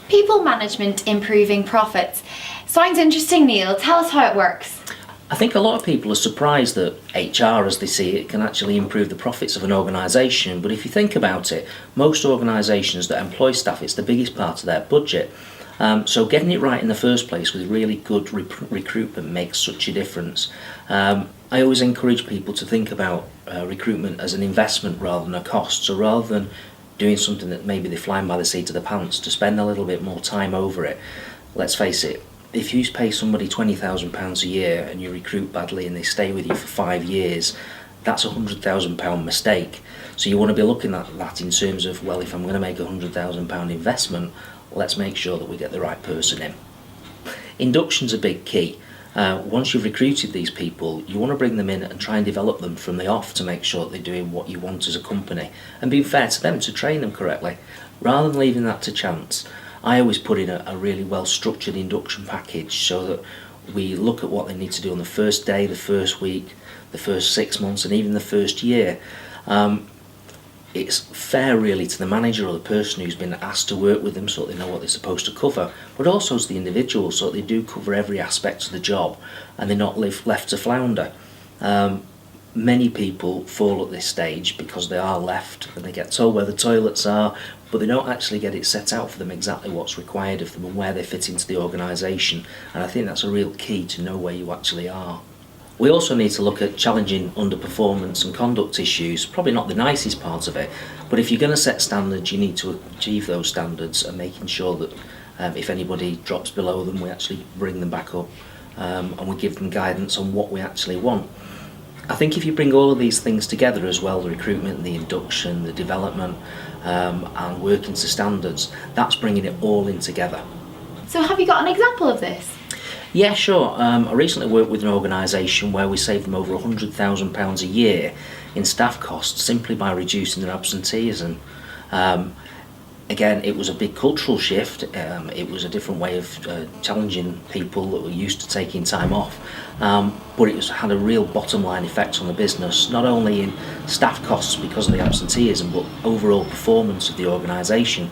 People management improving profits. Sounds interesting, Neil. Tell us how it works. I think a lot of people are surprised that HR, as they see it, can actually improve the profits of an organisation. But if you think about it, most organisations that employ staff, it's the biggest part of their budget. So getting it right in the first place with really good recruitment makes such a difference. I always encourage people to think about recruitment as an investment rather than a cost. So rather than doing something that maybe they're flying by the seat of the pants, to spend a little bit more time over it. Let's face it, if you pay somebody £20,000 a year and you recruit badly and they stay with you for 5 years, that's a £100,000 mistake. So you want to be looking at that in terms of, well, if I'm going to make a £100,000 investment, let's make sure that we get the right person in. Induction's a big key. Once you've recruited these people, you want to bring them in and try and develop them from the off to make sure that they're doing what you want as a company and being fair to them to train them correctly. Rather than leaving that to chance, I always put in a really well structured induction package so that we look at what they need to do on the first day, the first week, the first 6 months and even the first year. It's fair really to the manager or the person who's been asked to work with them so that they know what they're supposed to cover, but also to the individual so that they do cover every aspect of the job and they're not left to flounder. Many people fall at this stage because they are left and they get told where the toilets are, but they don't actually get it set out for them exactly what's required of them and where they fit into the organisation, and I think that's a real key to know where you actually are. We also need to look at challenging underperformance and conduct issues, probably not the nicest part of it, but if you're going to set standards you need to achieve those standards and making sure that if anybody drops below them we actually bring them back up and we give them guidance on what we actually want. I think if you bring all of these things together as well, the recruitment, the induction, the development and working to standards, that's bringing it all in together. So have you got an example of this? Yeah, sure. I recently worked with an organisation where we saved them over £100,000 a year in staff costs simply by reducing their absenteeism. Again, it was a big cultural shift. It was a different way of challenging people that were used to taking time off. But it had a real bottom line effect on the business, not only in staff costs because of the absenteeism, but overall performance of the organisation.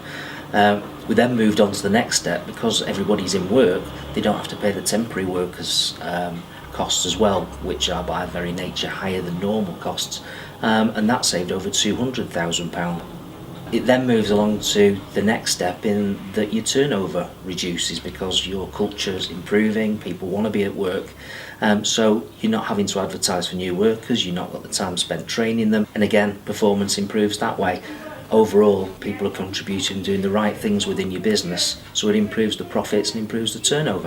We then moved on to the next step. Because everybody's in work, they don't have to pay the temporary workers costs as well, which are by very nature higher than normal costs, and that saved over £200,000. It then moves along to the next step in that your turnover reduces because your culture's improving, people want to be at work, so you're not having to advertise for new workers, you've not got the time spent training them, and again performance improves that way. Overall, people are contributing, doing the right things within your business, so it improves the profits and improves the turnover.